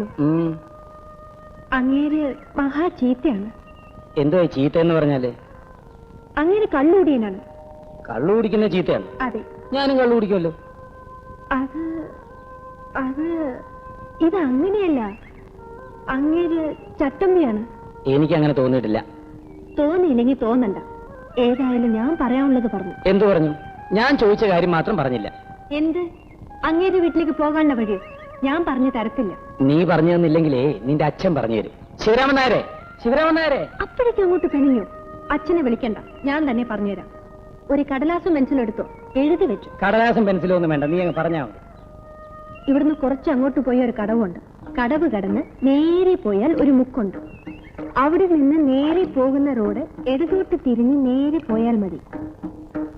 പറയുന്നു. അങ്ങേര് മഹാ ചീത്തയാണ്. എന്തോ ചീത്ത എന്ന് പറഞ്ഞാല്? അങ്ങേര് കള്ളുകൂടിയനാണ്. കള്ളു കുടിക്കുന്ന ചീത്തയാണ്? അതെ. ഞാനും കള്ളു കുടിക്കുമല്ലോ. അത് അത് ഇതങ്ങനെയല്ല. അങ്ങേര് ചട്ടമ്പിയാണ്. എനിക്കങ്ങനെ തോന്നിയിട്ടില്ല. തോന്നിയില്ലെങ്കിൽ തോന്നണ്ട. ഏതായാലും ഞാൻ പറയാനുള്ളത് പറഞ്ഞു. എന്തു പറഞ്ഞു? ഞാൻ ചോദിച്ച കാര്യം മാത്രം പറഞ്ഞില്ല. എന്ത്? അങ്ങേര് വീട്ടിലേക്ക് പോകാനുള്ള വഴി ഞാൻ പറഞ്ഞു തരത്തില്ല. നീ പറഞ്ഞു തന്നില്ലെങ്കിലേ നിന്റെ അച്ഛൻ പറഞ്ഞു തരും. ശിവരാമൻ നായരെ, ശിവരാമൻ നായരെ. അപ്പോഴേക്കും അങ്ങോട്ട് പെണിഞ്ഞു. അച്ഛനെ വിളിക്കണ്ട, ഞാൻ തന്നെ പറഞ്ഞുതരാം. ഒരു കടലാസും പെൻസിലും എടുത്തോ, എഴുതി വെച്ചു. കടലാസും പെൻസിലും ഒന്നും വേണ്ട, നീ അങ്ങ് പറഞ്ഞാ മതി. ഇവിടുന്ന് കുറച്ച് അങ്ങോട്ട് പോയ ഒരു കടവുണ്ട്. കടവ് കടന്ന് നേരെ പോയാൽ ഒരു മുക്കുണ്ട്. അവിടെ നിന്ന് നേരെ പോകുന്ന റോഡ് ഇടതോട്ട് തിരിഞ്ഞ് നേരെ പോയാൽ മതി.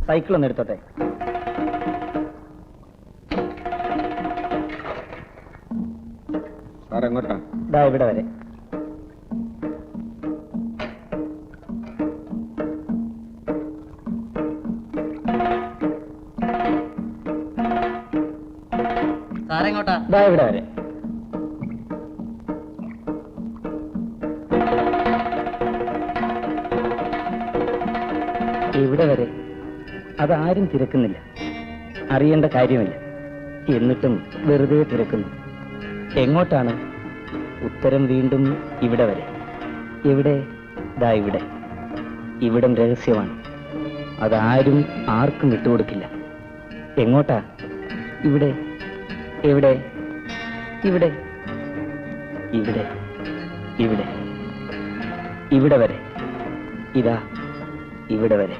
സൈക്കിൾ ഒന്ന് എടുത്തോട്ടെ. ഇവിടെ വരെ. ഇവിടെ വരെ. ഇവിടെ വരെ. അതാരും തിരക്കുന്നില്ല, അറിയേണ്ട കാര്യമില്ല. എന്നിട്ടും വെറുതെ തിരക്കുന്നു. എങ്ങോട്ടാണ്? ഉത്തരം വീണ്ടും ഇവിടെ വരെ. എവിടെ? ദാ ഇവിടെ. ഇവിടം രഹസ്യമാണ്, അതാരും ആർക്കും വിട്ടുകൊടുക്കില്ല. എങ്ങോട്ടാ? ഇവിടെ. എവിടെ? ഇവിടെ. ഇവിടെ. ഇവിടെ. ഇവിടെ വരെ. ഇതാ ഇവിടെ വരെ.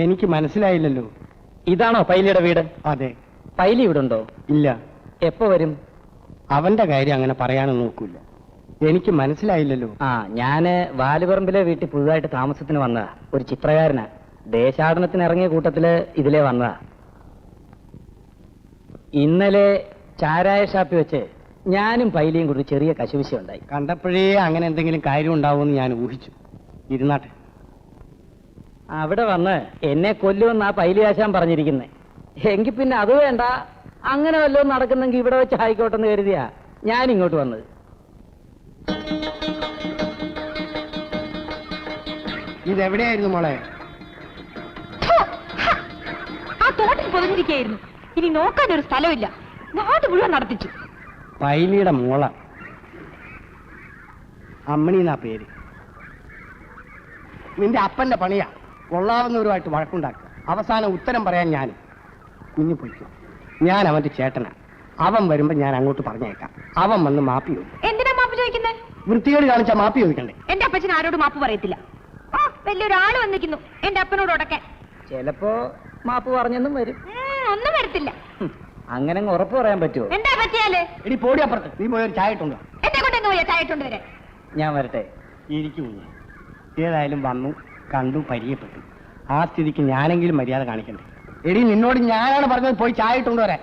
എനിക്ക് മനസ്സിലായില്ലല്ലോ. ഇതാണോ പൈലിയുടെ വീട്? അതെ. പൈലി ഇവിടെ ഉണ്ടോ? ഇല്ല. എപ്പോ വരും? അവന്റെ കാര്യം അങ്ങനെ പറയാനും നോക്കൂല. എനിക്ക് മനസ്സിലായില്ലല്ലോ. ഞാന് വാലുപറമ്പിലെ വീട്ടിൽ പുതുതായിട്ട് താമസത്തിന് വന്നതാ. ഒരു ചിത്രകാരനാ. ദേശാടനത്തിന് ഇറങ്ങിയ കൂട്ടത്തില് ഇതിലേ വന്നതാ. ഇന്നലെ ചാരായ ഷാപ്പിൽ വെച്ച് ഞാനും പൈലിയും കൂടി ചെറിയ കശുവിശ ഉണ്ടായി. കണ്ടപ്പോഴേ അങ്ങനെ എന്തെങ്കിലും കാര്യം ഉണ്ടാവുമെന്ന് ഞാൻ ഊഹിച്ചു. ഇരുന്നാട്ടെ. അവിടെ വന്ന് എന്നെ കൊല്ലുമെന്നാ പൈലി ആശാൻ പറഞ്ഞിരിക്കുന്നേ. എങ്കിൽ പിന്നെ അത് വേണ്ട, അങ്ങനെ വല്ലതും നടക്കുന്നെങ്കിൽ ഇവിടെ വെച്ച് ആയിക്കോട്ടെന്ന് കരുതിയാ ഞാൻ ഇങ്ങോട്ട് വന്നത്. ഇതെവിടെയായിരുന്നു മോളെ? ആ തോട്ടിൽ പൊതിഞ്ഞിരിക്കുകയായിരുന്നു. ഇനി നോക്കാൻ ഒരു സ്ഥലമില്ല. നാട് മുഴുവൻ നടത്തിച്ചു. പൈലിയുടെ മോള അമ്മണി എന്നാ പേര്. നിന്റെ അപ്പന്റെ പണിയാ കൊള്ളാവുന്നവരുമായിട്ട് വഴക്കുണ്ടാക്കുക. അവസാനം ഉത്തരം പറയാൻ ഞാൻ കുഞ്ഞു പോയിക്കോ. ഞാൻ അവന്റെ ചേട്ടനാ. അവൻ വരുമ്പോ ഞാൻ അങ്ങോട്ട് പറഞ്ഞേക്കാം. അവൻ വന്ന് മാപ്പി ചോദിക്കും. എന്തിനാ മാപ്പ് ചോദിക്കുന്നത്? വൃത്തികേട് കാണിച്ചാ മാപ്പി ചോദിക്കണ്ടേ? എന്റെ അപ്പച്ചൻ ആരോട് മാപ്പ് പറയത്തില്ല. വലിയൊരാള് വന്നിരിക്കുന്നു എന്റെ അപ്പനോട് ഉടക്കാൻ. ചിലപ്പോ മാപ്പ് പറഞ്ഞെന്നും വരും. ഒന്നും വരത്തില്ല. അങ്ങനെ ഉറപ്പ് പറയാൻ പറ്റുമോ? എന്താ പറ്റിയാലേ? എടി പോടി അപ്പുറത്ത്. നീ പോയൊരു ചായ ഇട്ടുണ്ടോ? എന്നെ കൊണ്ടെങ്ങ് പോയാ ചായ ഇട്ടുണ്ട് വരെ. ഞാൻ വരട്ടെ. ഇരിക്കുന്നു. ഏതായാലും വന്നു, കണ്ടു, പരിചയപ്പെട്ടു. ആ സ്ഥിതിക്ക് ഞാനെങ്കിലും മര്യാദ കാണിക്കണ്ടേ? എടി നിന്നോട് ഞാനാണ് പറഞ്ഞത് പോയി ചായ ഇട്ടുകൊണ്ട് വരാൻ.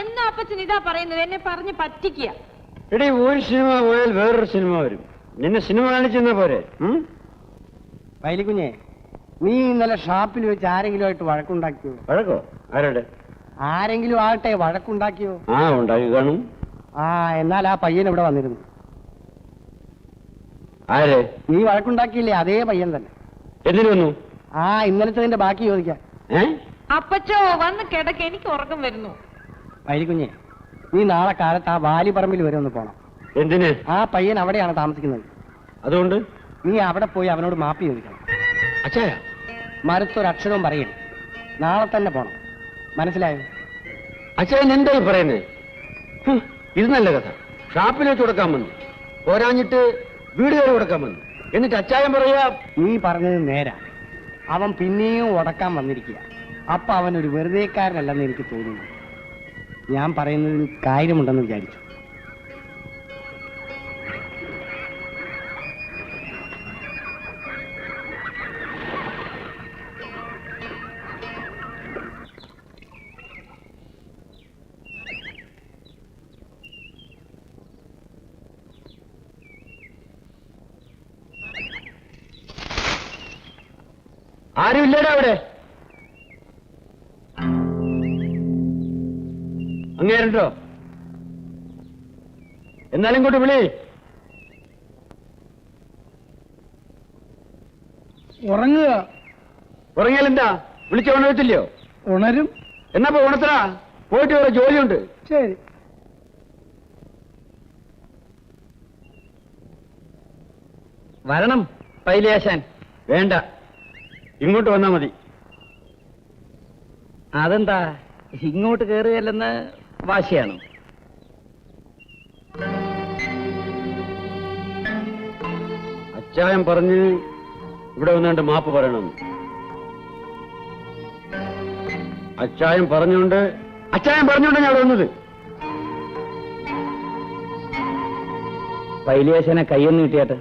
എന്നാ അപ്പച്ചൻ ഇതാ പറയുന്നത്? എന്നെ പറഞ്ഞ് പറ്റിക്കുക. എടീ, ഒരു സിനിമ പോയാൽ വേറൊരു സിനിമ വരും. നിന്നെ സിനിമ കാണിച്ചെന്നാ പോരെ? വയലിക്കുഞ്ഞെ, നീ ഇന്നലെ ഷാപ്പിൽ വെച്ച് ആരെങ്കിലും ആയിട്ട് വഴക്കുണ്ടാക്കിയോ? വഴക്കോ? ആരോടെ? ആരെങ്കിലും ആകട്ടെ വഴക്കുണ്ടാക്കിയോ? ഉണ്ടാക്കി കാണും. എന്നാൽ ആ പയ്യൻ ഇവിടെ വന്നിരുന്നു. ആര്? നീ വഴക്കുണ്ടാക്കിയില്ലേ അതേ പയ്യൻ തന്നെ. എന്തിനു വന്നു? ഇന്നലത്തെ ബാക്കി ചോദിക്കാം. അപ്പച്ചോ വന്ന് കിടക്ക്, എനിക്ക് ഉറക്കം വരുന്നു. വയലിക്കുഞ്ഞെ, നീ നാളെ കാലത്ത് ആ വാലിപ്പറമ്പിൽ വരെ ഒന്ന് പോണം. എന്തിന്? ആ പയ്യൻ അവിടെയാണ് താമസിക്കുന്നത്. അതുകൊണ്ട് നീ അവിടെ പോയി അവനോട് മാപ്പി ചോദിക്കണം. അച്ഛായ മരത്തൊരക്ഷരവും പറയരുത്. നാളെ തന്നെ പോണം. മനസ്സിലായോ? അച്ഛൻ എന്തായി പറയുന്നത്? ഇത് നല്ല കഥ. ഷാപ്പിൽ വെച്ച് കൊടുക്കാൻ വന്നു, പോരാഞ്ഞിട്ട് വീട് കയറി കൊടുക്കാൻ വന്നു. എന്നിട്ട് അച്ചായൻ പറയാ നീ പറഞ്ഞത് നേരാ. അവൻ പിന്നെയും ഉടക്കാൻ വന്നിരിക്കുക. അപ്പൊ അവനൊരു വെറുതെക്കാരനല്ലെന്ന് എനിക്ക് തോന്നുന്നു. ഞാൻ പറയുന്നതിൽ കാര്യമുണ്ടെന്ന് വിചാരിച്ചു. ആരുമില്ലേടാ അവിടെ? അങ്ങേരുണ്ടോ? എന്നാലും ഇങ്ങോട്ട് വിളി. ഉറങ്ങുക. ഉറങ്ങിയാലെന്താ? വിളിച്ച ഉണരത്തില്ലയോ? ഉണരും. എന്നാ ഉണത്തടാ, പോയിട്ട് വേറെ ജോലിയുണ്ട്. ശരി. വരണം പൈലിയാശാൻ. വേണ്ട, ഇങ്ങോട്ട് വന്നാ മതി. അതെന്താ ഇങ്ങോട്ട് കയറുകയല്ലെന്ന് വാശിയാണ്? അച്ചായൻ പറഞ്ഞ് ഇവിടെ വന്നുകൊണ്ട് മാപ്പ് പറയണം. അച്ചായൻ പറഞ്ഞുകൊണ്ട് ഞാൻ അവിടെ വന്നത്. പൈലിയാശാനെ കയ്യൊന്ന് കിട്ടിയാട്ടെ.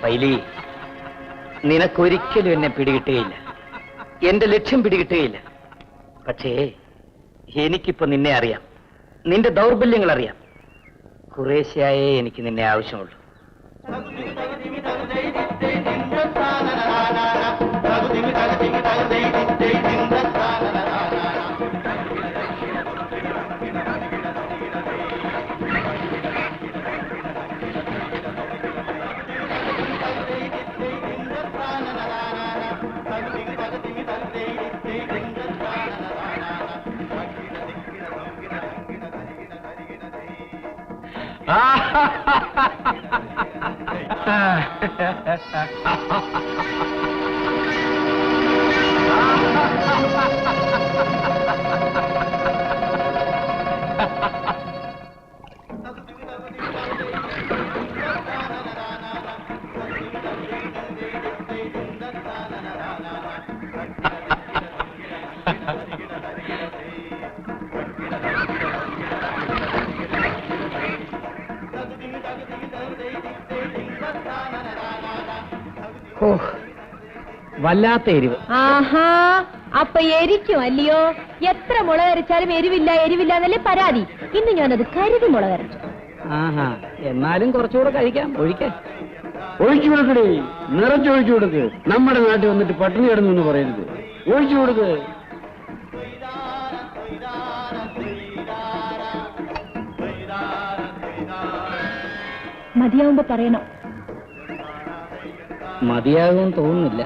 പൈലി, നിനക്കൊരിക്കലും എന്നെ പിടികിട്ടുകയില്ല, എന്റെ ലക്ഷ്യം പിടികിട്ടുകയില്ല. പക്ഷേ എനിക്കിപ്പോ നിന്നെ അറിയാം, നിന്റെ ദൗർബല്യങ്ങൾ അറിയാം. കുറേശ്ശെയായേ എനിക്ക് നിന്നെ ആവശ്യമുള്ളൂ. വല്ലാത്ത എരിവ്. ആഹാ, അപ്പൊ എരിക്കും അല്ലയോ? എത്ര മുളകരച്ചാലും എരിവില്ല എരിവില്ല എന്നല്ലേ പരാതി. ഇന്ന് ഞാനത് കരുതി മുളകരച്ചു. ആഹാ, എന്നാലും കുറച്ചുകൂടെ കഴിക്കാം. ഒഴിക്കാൻ ഒഴിച്ചു കൊടുക്കണേ, നിറച്ചൊഴിച്ചു കൊടുക്ക്. നമ്മുടെ നാട്ടിൽ വന്നിട്ട് പട്ടിണി കിടന്നു എന്ന് പറയരുത്. ഒഴിച്ചു കൊടുക്ക്. മതിയാവുമ്പോ പറയണം. മതിയാകുമെന്ന് തോന്നുന്നില്ല.